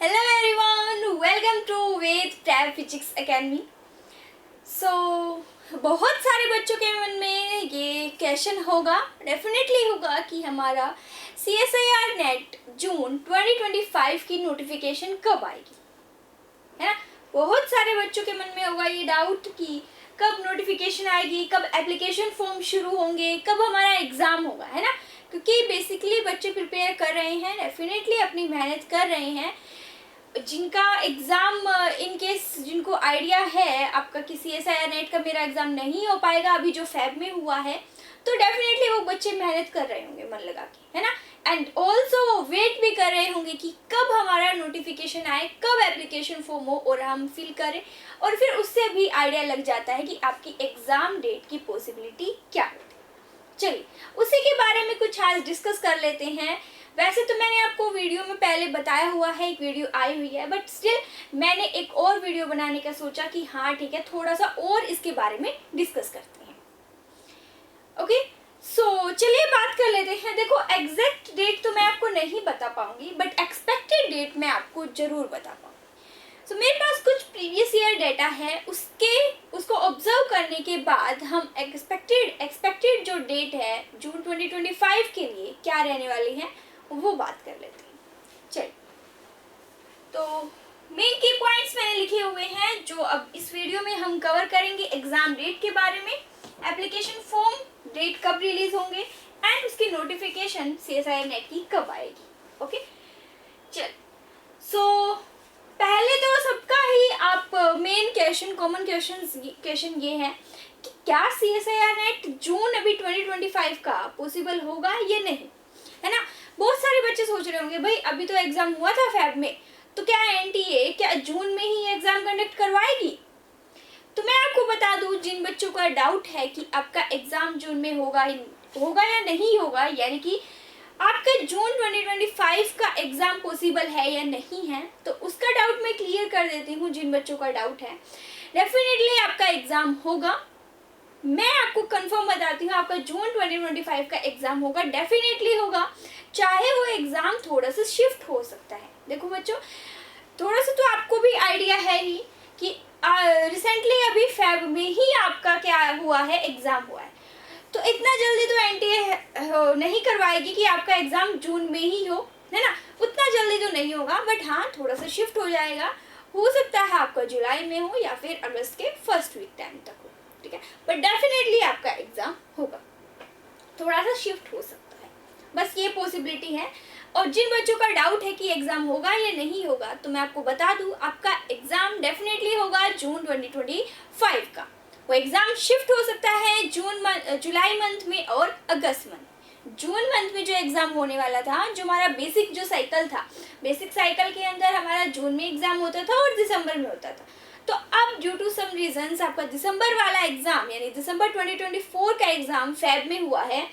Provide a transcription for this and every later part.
Hello everyone, welcome to Ved prep physics academy. बहुत सारे बच्चों के मन में ये क्वेश्चन होगा, डेफिनेटली होगा कि हमारा CSIR नेट जून 2025 की नोटिफिकेशन कब आएगी, है ना। बहुत सारे बच्चों के मन में होगा ये डाउट कि कब नोटिफिकेशन आएगी, कब एप्लीकेशन फॉर्म शुरू होंगे, कब हमारा एग्ज़ाम होगा, है ना। क्योंकि बेसिकली बच्चे प्रिपेयर कर रहे हैं, डेफिनेटली अपनी मेहनत कर रहे हैं। जिनका एग्ज़ाम इन केस जिनको आइडिया है आपका कि CSIR नेट का मेरा एग्ज़ाम नहीं हो पाएगा अभी जो फेब में हुआ है, तो डेफिनेटली वो बच्चे मेहनत कर रहे होंगे मन लगा के, है ना। एंड ऑल्सो वो वेट भी कर रहे होंगे कि कब हमारा नोटिफिकेशन आए, कब एप्लीकेशन फॉर्म हो और हम फिल करें, और फिर उससे भी आइडिया लग जाता है कि आपकी एग्ज़ाम डेट की पॉसिबिलिटी क्या होती है। चलिए उसी के बारे में कुछ आज डिस्कस कर लेते हैं। वैसे तो मैंने आपको वीडियो में पहले बताया हुआ है, एक वीडियो आई हुई है, बट स्टिल मैंने एक और वीडियो बनाने का सोचा कि हाँ ठीक है, थोड़ा सा और इसके बारे में डिस्कस करते हैं। ओके, सो चलिए बात कर लेते हैं। देखो एग्जैक्ट डेट तो मैं आपको नहीं बता पाऊंगी, बट एक्सपेक्टेड डेट मैं आपको जरूर बता पाऊंगी। सो मेरे पास कुछ प्रीवियस ईयर डाटा है, उसको ऑब्जर्व करने के बाद हम एक्सपेक्टेड जो डेट है जून 2025 के लिए क्या रहने वाली है वो बात कर लेते हैं। चलिए, तो मेन की पॉइंट्स मैंने लिखे हुए हैं जो अब इस वीडियो में हम कवर करेंगे। एग्जाम डेट के बारे में, एप्लीकेशन फॉर्म डेट कब रिलीज होंगे, एंड उसकी नोटिफिकेशन CSIR नेट की कब आएगी। ओके, चल सो पहले तो सबका ही आप मेन क्वेश्चन, कॉमन क्वेश्चन ये है कि क्या CSIR नेट जून अभी 2025 का पॉसिबल होगा या नहीं, है ना। बहुत सारे बच्चे सोच रहे होंगे भाई अभी तो एग्जाम हुआ था फेब में, तो क्या NTA क्या जून में ही एग्जाम कंडक्ट करवाएगी। तो मैं आपको बता दूं, जिन बच्चों का डाउट है कि आपका एग्जाम जून में होगा या नहीं होगा, यानी कि आपका जून 2025 का एग्जाम पॉसिबल है या नहीं है, तो उसका डाउट मैं क्लियर कर देती हूँ। जिन बच्चों का डाउट है, डेफिनेटली आपका एग्जाम होगा। मैं आपको कंफर्म बताती हूँ, आपका जून 2025 का एग्जाम होगा, डेफिनेटली होगा। चाहे वो एग्जाम थोड़ा सा शिफ्ट हो सकता है। देखो बच्चों, थोड़ा सा तो आपको भी आइडिया है ही कि रिसेंटली अभी फेब में ही आपका क्या हुआ है, एग्जाम हुआ है। तो इतना जल्दी तो NTA नहीं करवाएगी कि आपका एग्जाम जून में ही हो, है ना। उतना जल्दी तो नहीं होगा, बट हाँ थोड़ा सा शिफ्ट हो जाएगा। हो सकता है आपका जुलाई में हो या फिर अगस्त के फर्स्ट वीक टाइम तक हो, ठीक है, बट डेफिनेटली आपका एग्जाम होगा। थोड़ा सा शिफ्ट हो सकता है, बस ये पॉसिबिलिटी है। और जिन बच्चों का डाउट है कि एग्जाम होगा या नहीं होगा, तो मैं आपको बता दूं, आपका एग्जाम डेफिनेटली होगा जून 2025 का। वो एग्जाम शिफ्ट हो सकता है जुलाई मंथ में और अगस्त मंथ। जून मंथ में जो एग्जाम होने वाला था, जो हमारा बेसिक जो साइकिल था, बेसिक साइकिल के अंदर हमारा जून में एग्जाम होता था और दिसंबर में होता था। तो अब ड्यू टू सम रीजंस आपका दिसंबर वाला एग्जाम, यानी दिसंबर 2024 का एग्जाम फेब में हुआ है।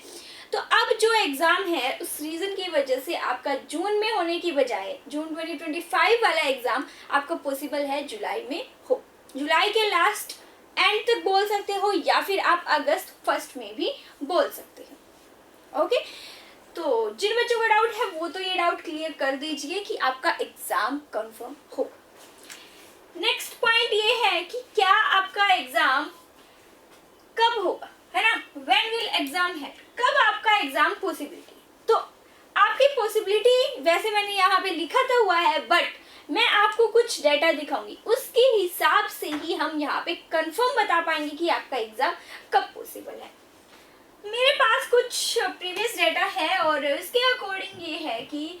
तो अब जो एग्जाम है उस रीजन की वजह से आपका जून में होने की बजाय जून 2025 वाला एग्जाम आपका पॉसिबल है जुलाई में हो। जुलाई के लास्ट एंड तक बोल सकते हो, या फिर आप अगस्त फर्स्ट में भी बोल सकते हो। ओके, तो जिन बच्चों का डाउट है वो तो ये डाउट क्लियर कर दीजिए कि आपका एग्जाम कंफर्म हो। नेक्स्ट पॉइंट ये है कि क्या आपका एग्जाम कब होगा, है ना। व्हेन विल एग्जाम है, कब आपका एग्जाम पॉसिबिलिटी। तो आपकी पॉसिबिलिटी वैसे मैंने यहाँ पे लिखा तो हुआ है, बट मैं आपको कुछ डेटा दिखाऊंगी, उसके हिसाब से ही हम यहाँ पे कंफर्म बता पाएंगे कि आपका एग्जाम कब पॉसिबल है। मेरे पास कुछ प्रीवियस डेटा है और इसके अकॉर्डिंग ये है कि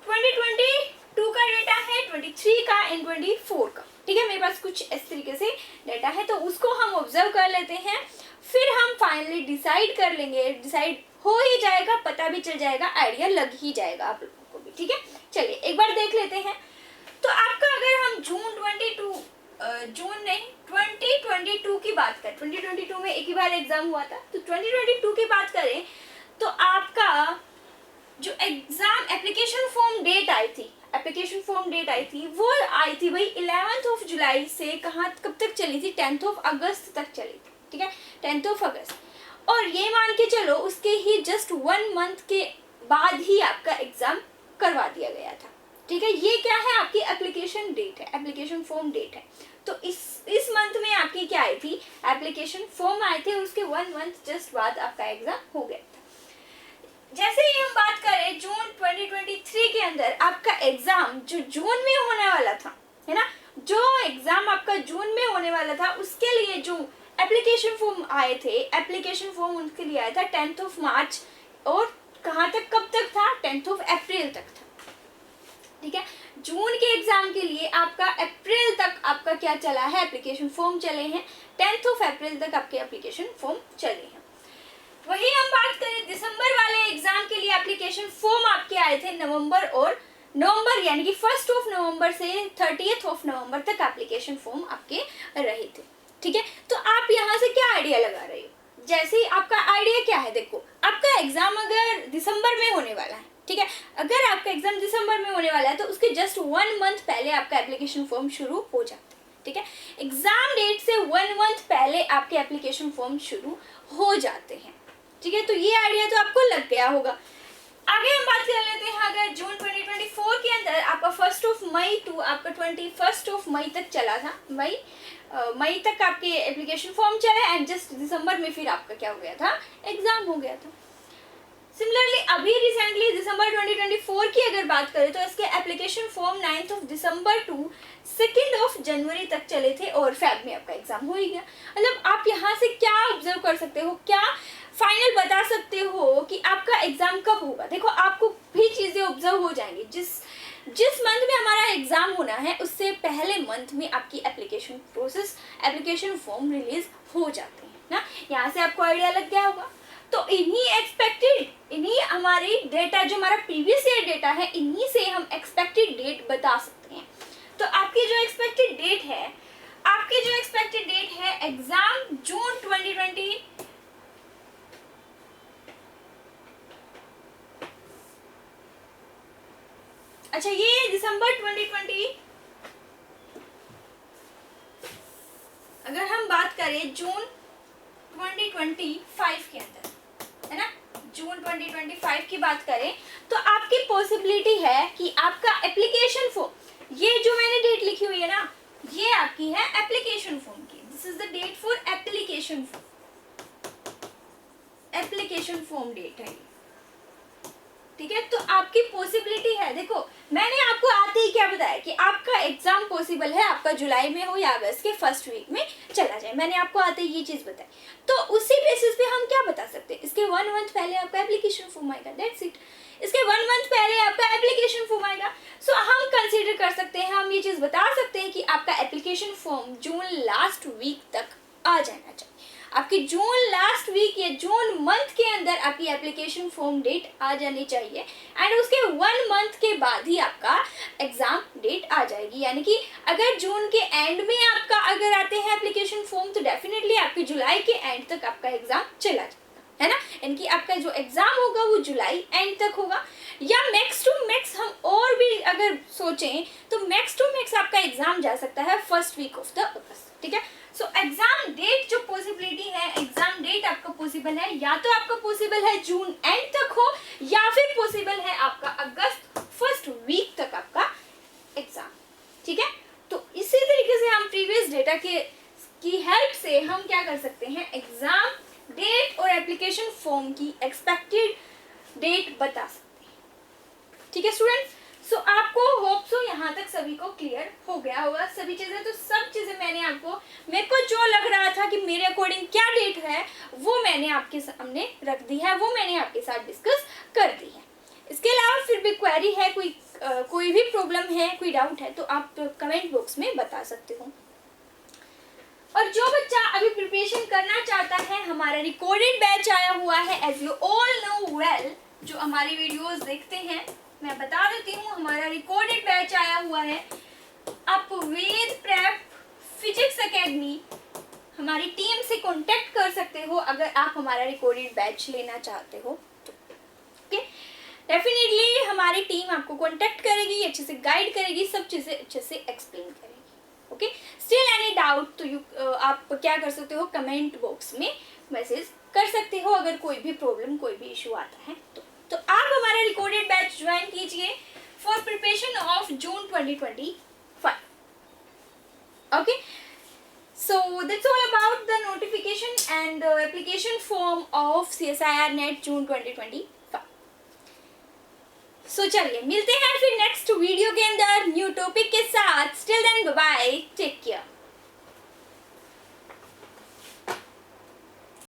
2022 का डेटा है, 23 का एंड 24 का, ठीक है। मेरे पास कुछ इस तरीके से डेटा है, तो उसको हम ऑब्जर्व कर लेते हैं, फिर हम फाइनली डिसाइड कर लेंगे। डिसाइड हो ही जाएगा, पता भी चल जाएगा, आइडिया लग ही जाएगा आप लोगों को भी, ठीक है। चलिए एक बार देख लेते हैं। तो आपका अगर हम जून नहीं 2022 की बात करें, 2022 में एक ही बार एग्जाम हुआ था, तो 2022 की बात करें तो आपका जो एग्जाम एप्लीकेशन फॉर्म डेट आई थी वो आई थी भाई 11 जुलाई से कब तक चली थी, 10 अगस्त तक चली थी, ठीक है, 10 अगस्त। और ये मान के चलो उसके ही जस्ट 1 मंथ के बाद ही आपका एग्जाम करवा दिया गया था, ठीक है, ये क्या है, आपकी एप्लीकेशन डेट है, एप्लीकेशन फॉर्म डेट है। तो इस मंथ में आपकी क्या आई थी, एप्लीकेशन फॉर्म आए थे, उसके 1 मंथ जस्ट बाद आपका एग्जाम हो गया था। जैसे ही हम बात करें जून 2023 के अंदर आपका एग्जाम जो जून में होने वाला था, है ना, जो एग्जाम आपका जून में होने वाला था उसके लिए जो एप्लीकेशन फॉर्म आए थे, एप्लीकेशन फॉर्म उनके लिए आया था 10th मार्च, और कहाँ तक, कब तक था, 10th अप्रैल तक था। ठीक है, जून के एग्जाम के लिए आपका अप्रैल तक आपका क्या चला है, एप्लीकेशन फॉर्म चले हैं, 10th अप्रैल तक आपके एप्लीकेशन फॉर्म चले हैं। वही हम बात करें दिसंबर वाले एग्जाम के लिए, एप्लीकेशन फॉर्म आपके आए थे नवंबर और नवंबर, यानी कि 1 नवंबर से 30 नवंबर तक एप्लीकेशन फॉर्म आपके रहे थे। ठीक है, तो आप यहाँ से क्या आइडिया लगा रहे हो, जैसे ही आपका आइडिया क्या है, देखो आपका एग्जाम अगर दिसंबर में होने वाला है, ठीक है, अगर आपका एग्जाम दिसंबर में होने वाला है तो उसके जस्ट 1 मंथ पहले आपका एप्लीकेशन फॉर्म शुरू हो जाता है। ठीक है, एग्जाम डेट से 1 मंथ पहले आपके एप्लीकेशन फॉर्म शुरू हो जाते हैं। ठीक है, तो ये आइडिया तो आपको लग गया होगा। आगे हम बात कर लेते हैं, अगर जून 2024 के अंदर आपका 1 मई टू आपका 21 मई तक चला था, मई तक आपके एप्लीकेशन फॉर्म चला, एंड जस्ट दिसंबर में फिर आपका क्या हो गया था, एग्जाम हो गया था। सिमिलरली अभी रिसेंटली दिसंबर 2024 की अगर बात करें तो इसके एप्लीकेशन फॉर्म 9 दिसंबर टू 2 जनवरी तक चले थे, और फेब में आपका एग्जाम हो ही गया। मतलब आप यहाँ से क्या ऑब्जर्व कर सकते हो, क्या फाइनल बता सकते हो कि आपका एग्जाम कब होगा। देखो आपको भी चीजें ऑब्जर्व हो जाएंगी, जिस मंथ में हमारा एग्जाम होना है उससे पहले मंथ में आपकी application process, application form release हो जाते हैं ना। यहाँ से आपको आइडिया लग गया होगा। तो इन्हीं हमारी डेटा, जो हमारा प्रीवियस ईयर डेटा है, इन्हीं से हम एक्सपेक्टेड डेट बता सकते हैं। तो आपकी जो एक्सपेक्टेड डेट है, एग्जाम जून 2020, अच्छा ये दिसंबर 2020, अगर हम बात करें जून 2025 के अंदर, है ना, जून 2025 की बात करें तो आपकी पॉसिबिलिटी है कि आपका एप्लीकेशन फॉर्म, ये जो मैंने डेट लिखी हुई है ना, ये आपकी है एप्लीकेशन फॉर्म की, this is the date for application form date है। ठीक है, तो आपकी पॉसिबिलिटी है, देखो मैंने आपको आते ही क्या बताया कि आपका एग्जाम पॉसिबल है आपका जुलाई में हो या अगस्त के फर्स्ट वीक में चला जाए, मैंने आपको आते ही ये चीज बताई। तो उसी बेसिस पे हम क्या बता सकते हैं, इसके 1 मंथ पहले आपका एप्लीकेशन फॉर्म आएगा, दैट्स इट। इसके 1 मंथ पहले आपका एप्लीकेशन फॉर्म आएगा। सो हम कंसीडर कर सकते हैं, हम ये चीज बता सकते हैं कि आपका एप्लीकेशन फॉर्म जून लास्ट वीक तक आ जाना चाहिए। आपकी जून लास्ट वीक या जून मंथ के अंदर आपकी एप्लीकेशन फॉर्म डेट आ जानी चाहिए, एंड उसके 1 मंथ के बाद ही आपका एग्जाम डेट आ जाएगी। यानी कि अगर जून के एंड में आपका अगर आते हैं एप्लीकेशन फॉर्म तो डेफिनेटली आपकी जुलाई के एंड तक आपका एग्जाम चला जाएगा, है ना। यानी कि आपका जो एग्जाम होगा वो जुलाई एंड तक होगा, या मैक्स टू मैक्स हम और भी अगर सोचें तो मैक्स टू मैक्स आपका एग्जाम जा सकता है फर्स्ट वीक ऑफ द अगस्त। ठीक है, सो एग्जाम डेट जो पॉसिबिलिटी है, एग्जाम डेट आपका पॉसिबल है, या तो आपका पॉसिबल है जून एंड तक हो, या फिर पॉसिबल है आपका अगस्त फर्स्ट वीक तक आपका एग्जाम। ठीक है, तो इसी तरीके से हम प्रीवियस डेटा की हेल्प से हम क्या कर सकते हैं, एग्जाम डेट और एप्लीकेशन फॉर्म की एक्सपेक्टेड डेट बता सकते हैं। ठीक है स्टूडेंट्स, सो आपको होप सो यहाँ तक सभी को क्लियर हो गया होगा सभी चीजें। तो सब चीजें मेरे को जो लग रहा था कि मेरे अकॉर्डिंग क्या डेट है वो मैंने आपके सामने रख दी है, वो मैंने आपके साथ डिस्कस कर दी है। इसके अलावा फिर भी क्वेरी है, कोई भी प्रॉब्लम है, कोई डाउट है तो आप कमेंट बॉक्स में बता सकते हो। और जो बच्चा अभी प्रिपरेशन करना चाहता है, हमारा रिकॉर्डेड बैच आया हुआ है, as you all know well, जो हमारी वीडियोस देखते हैं मैं बता देती हूँ, हमारा रिकॉर्डेड बैच आया हुआ है। आप वेद प्रेप फिजिक्स एकेडमी हमारी टीम से कांटेक्ट कर सकते हो अगर आप हमारा रिकॉर्डेड बैच लेना चाहते हो तो। ओके, डेफिनेटली हमारी टीम आपको कांटेक्ट करेगी, अच्छे से गाइड करेगी, सब चीज़ें अच्छे से एक्सप्लेन करेगी। ओके, स्टिल एनी डाउट तो आप क्या कर सकते हो, कमेंट बॉक्स में मैसेज कर सकते हो अगर कोई भी प्रॉब्लम, कोई भी इशू आता है तो आप हमारा रिकॉर्डेड बैच ज्वाइन कीजिए। for preparation of June 2025. Okay, so that's all about the notification and application form of CSIR NET June 2025. So चलिए मिलते हैं फिर नेक्स्ट वीडियो के अंदर न्यू